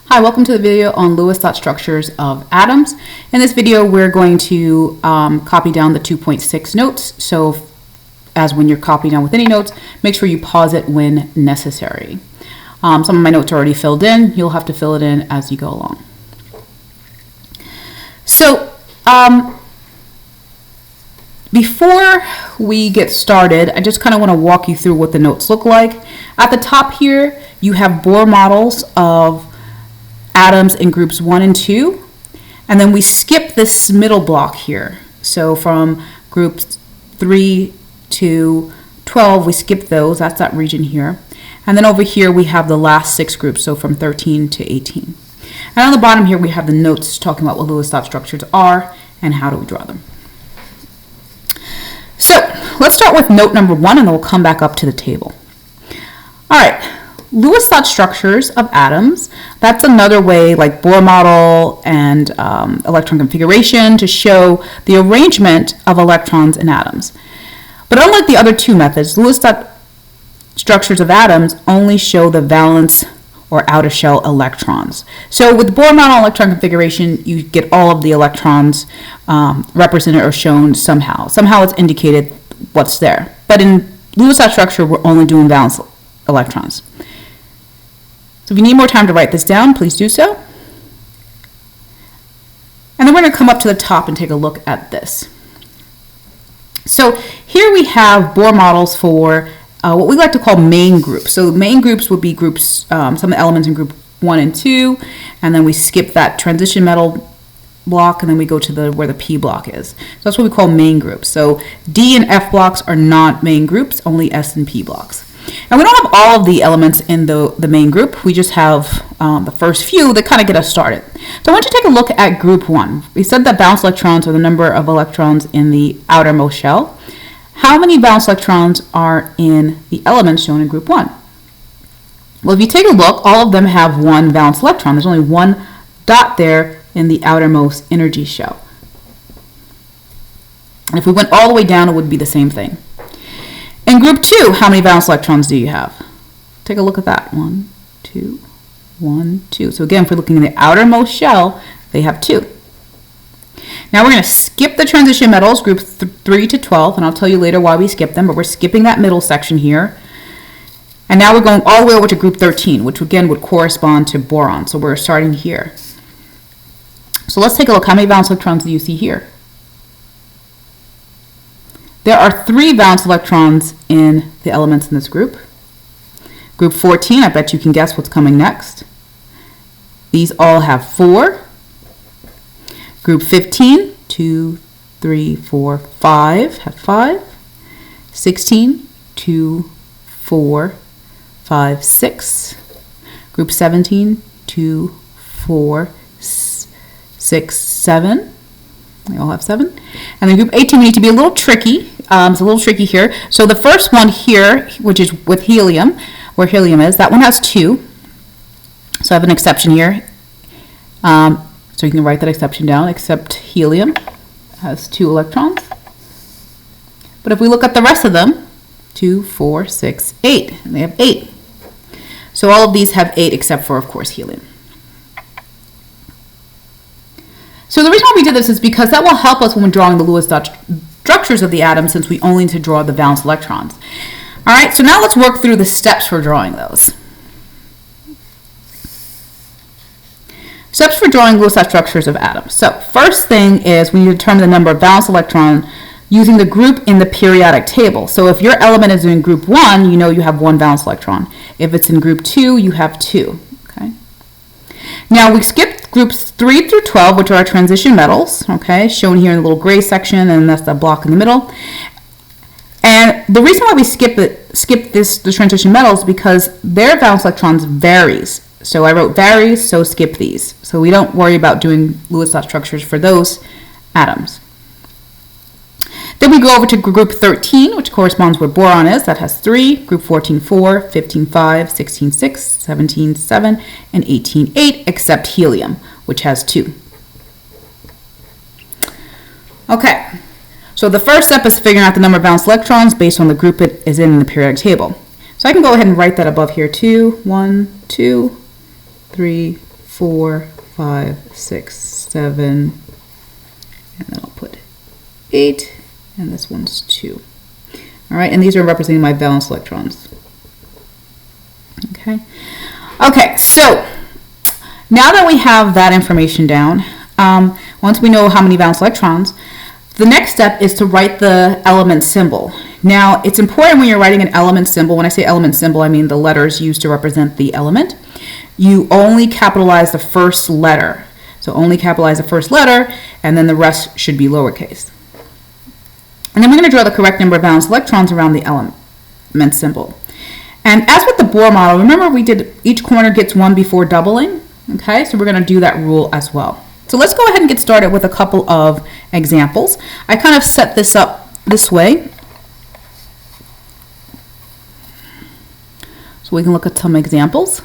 Hi, welcome to the video on Lewis dot structures of atoms. In this video, we're going to copy down the 2.6 notes. So as when you're copying down with any notes, make sure you pause it when necessary. Some of my notes are already filled in. You'll have to fill it in as you go along. So before we get started, I just kind of want to walk you through what the notes look like. At the top here, you have Bohr models of atoms in groups 1 and 2, and then we skip this middle block here. So from groups 3 to 12, we skip those. That's that region here. And then over here, we have the last 6 groups, so from 13 to 18. And on the bottom here, we have the notes talking about what Lewis dot structures are and how do we draw them. So let's start with note number 1, and then we'll come back up to the table. All right. Lewis dot structures of atoms, that's another way, like Bohr model and electron configuration, to show the arrangement of electrons in atoms. But unlike the other two methods, Lewis dot structures of atoms only show the valence or outer shell electrons. So with Bohr model electron configuration, you get all of the electrons represented or shown somehow. Somehow it's indicated what's there. But in Lewis dot structure, we're only doing valence electrons. So if you need more time to write this down, please do so. And then we're going to come up to the top and take a look at this. So here we have Bohr models for what we like to call main groups. So main groups would be groups, some elements in group 1 and 2, and then we skip that transition metal block, and then we go to where the P block is. So that's what we call main groups. So D and F blocks are not main groups, only S and P blocks. And we don't have all of the elements in the main group. We just have the first few that kind of get us started. So I want you to take a look at group 1. We said that valence electrons are the number of electrons in the outermost shell. How many valence electrons are in the elements shown in group 1? Well, if you take a look, all of them have one valence electron. There's only one dot there in the outermost energy shell. And if we went all the way down, it would be the same thing. In group 2, how many valence electrons do you have? Take a look at that. 1, 2, 1, 2. So again, if we're looking at the outermost shell, they have 2. Now we're going to skip the transition metals, group 3 to 12, and I'll tell you later why we skip them, but we're skipping that middle section here. And now we're going all the way over to group 13, which again would correspond to boron. So we're starting here. So let's take a look. How many valence electrons do you see here? There are 3 valence electrons in the elements in this group. Group 14, I bet you can guess what's coming next. These all have 4. Group 15, 2, 3, 4, 5, have 5. 16, 2, 4, 5, 6. Group 17, 2, 4, 6, 7. They all have 7. And then group 18, we need to be a little tricky. It's a little tricky here. So the first one here, which is with helium, where helium is, that one has 2. So I have an exception here. So you can write that exception down, except helium has 2 electrons. But if we look at the rest of them, 2, 4, 6, 8, and they have 8. So all of these have 8 except for, of course, helium. So the reason why we did this is because that will help us when we're drawing the Lewis dot structures of the atom, since we only need to draw the valence electrons. All right, so now let's work through the steps for drawing those. Steps for drawing Lewis dot structures of atoms. So first thing is we need to determine the number of valence electrons using the group in the periodic table. So if your element is in group 1, you know you have 1 valence electron. If it's in group 2, you have 2. Okay. Now we skipped groups 3 through 12, which are our transition metals, okay, shown here in the little gray section, and that's the block in the middle. And the reason why we skip the transition metals is because their valence electrons varies. So I wrote varies, so skip these. So we don't worry about doing Lewis dot structures for those atoms. Then we go over to group 13, which corresponds where boron is. That has 3. Group 14, 4, 15, 5, 16, 6, 17, 7, and 18, 8, except helium, which has 2. Okay, so the first step is figuring out the number of valence electrons based on the group it is in the periodic table. So I can go ahead and write that above here too. 1, 2, 3, 4, 5, 6, 7, and then I'll put 8, and this one's 2. All right, and these are representing my valence electrons. Okay. Okay, so now that we have that information down, once we know how many valence electrons, the next step is to write the element symbol. Now, it's important when you're writing an element symbol, when I say element symbol, I mean the letters used to represent the element, you only capitalize the first letter. So only capitalize the first letter, and then the rest should be lowercase. And then we're going to draw the correct number of valence electrons around the element symbol. And as with the Bohr model, remember we did each corner gets 1 before doubling? Okay, so we're going to do that rule as well. So let's go ahead and get started with a couple of examples. I kind of set this up this way, so we can look at some examples,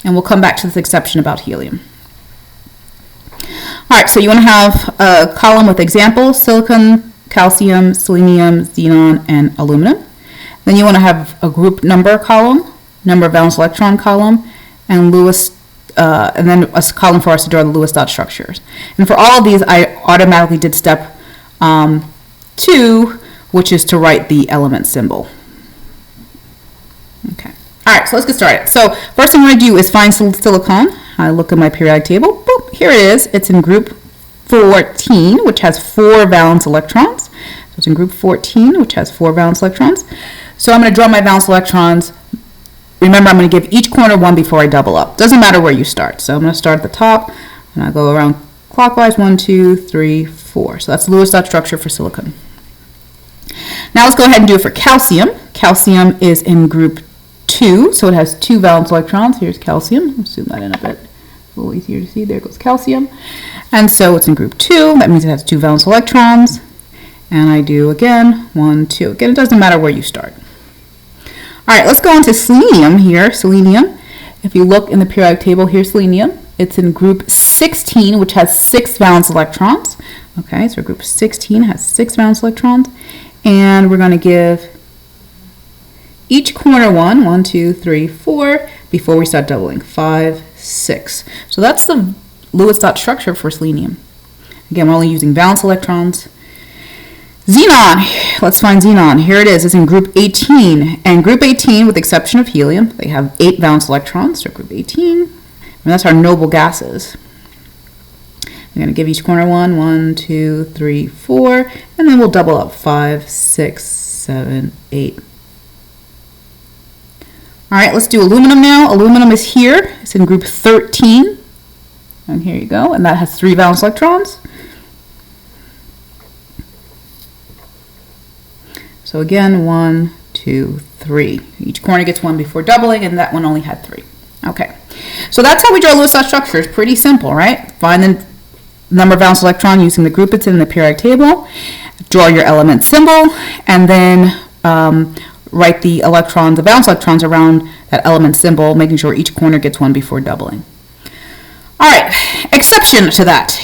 and we'll come back to this exception about helium. All right, so you want to have a column with examples: silicon, calcium, selenium, xenon, and aluminum. Then you want to have a group number column, number of valence electron column, and Lewis, and then a column for us to draw the Lewis dot structures. And for all of these, I automatically did step 2, which is to write the element symbol. Okay. All right, so let's get started. So first thing I'm going to do is find silicon. I look at my periodic table. Boop, here it is. It's in group 14, which has 4 valence electrons. So it's in group 14, which has 4 valence electrons. So I'm going to draw my valence electrons. Remember, I'm going to give each corner 1 before I double up. Doesn't matter where you start. So I'm going to start at the top, and I'll go around clockwise, 1, 2, 3, 4. So that's the Lewis dot structure for silicon. Now let's go ahead and do it for calcium. Calcium is in group 2, so it has 2 valence electrons. Here's calcium. I'll zoom that in a bit. A little easier to see. There goes calcium. And so it's in group 2. That means it has 2 valence electrons. And I do, again, 1, 2. Again, it doesn't matter where you start. All right, let's go on to selenium here. Selenium, if you look in the periodic table, here's selenium. It's in group 16, which has 6 valence electrons. Okay, so group 16 has 6 valence electrons. And we're going to give each corner 1, 1, 2, 3, 4, before we start doubling, 5, 6. So that's the Lewis dot structure for selenium. Again, we're only using valence electrons. Xenon, let's find xenon. Here it is. It's in group 18. And group 18, with the exception of helium, they have 8 valence electrons. So group 18, and that's our noble gases. We're going to give each corner 1, 1, 2, 3, 4, and then we'll double up, 5, 6, 7, 8. All right, let's do aluminum now. Aluminum is here. It's in group 13. And here you go. And that has 3 valence electrons. So again, 1, 2, 3. Each corner gets 1 before doubling, and that one only had 3. Okay. So that's how we draw Lewis dot structures. Pretty simple, right? Find the number of valence electron using the group it's in the periodic table. Draw your element symbol, and then write the electrons, the valence electrons around that element symbol, making sure each corner gets 1 before doubling. All right, exception to that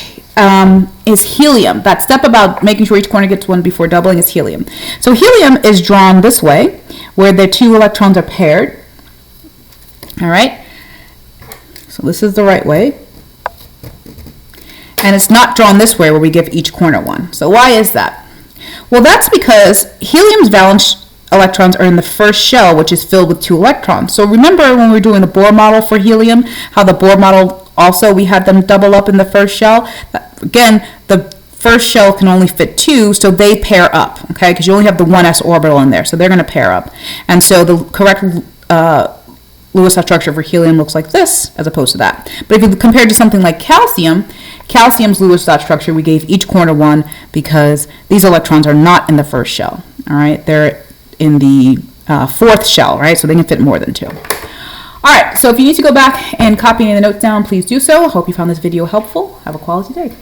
is helium. That step about making sure each corner gets 1 before doubling is helium. So helium is drawn this way, where the 2 electrons are paired. All right, so this is the right way. And it's not drawn this way, where we give each corner 1. So why is that? Well, that's because helium's valence electrons are in the first shell, which is filled with 2 electrons. So remember when we were doing the Bohr model for helium, how the Bohr model also we had them double up in the first shell? Again, the first shell can only fit 2, so they pair up, okay? Because you only have the 1s orbital in there, so they're going to pair up. And so the correct Lewis dot structure for helium looks like this, as opposed to that. But if you compare it to something like calcium, calcium's Lewis dot structure, we gave each corner 1 because these electrons are not in the first shell, all right? They're in the 4th shell, right? So they can fit more than 2. All right, so if you need to go back and copy any of the notes down, please do so. I hope you found this video helpful. Have a quality day.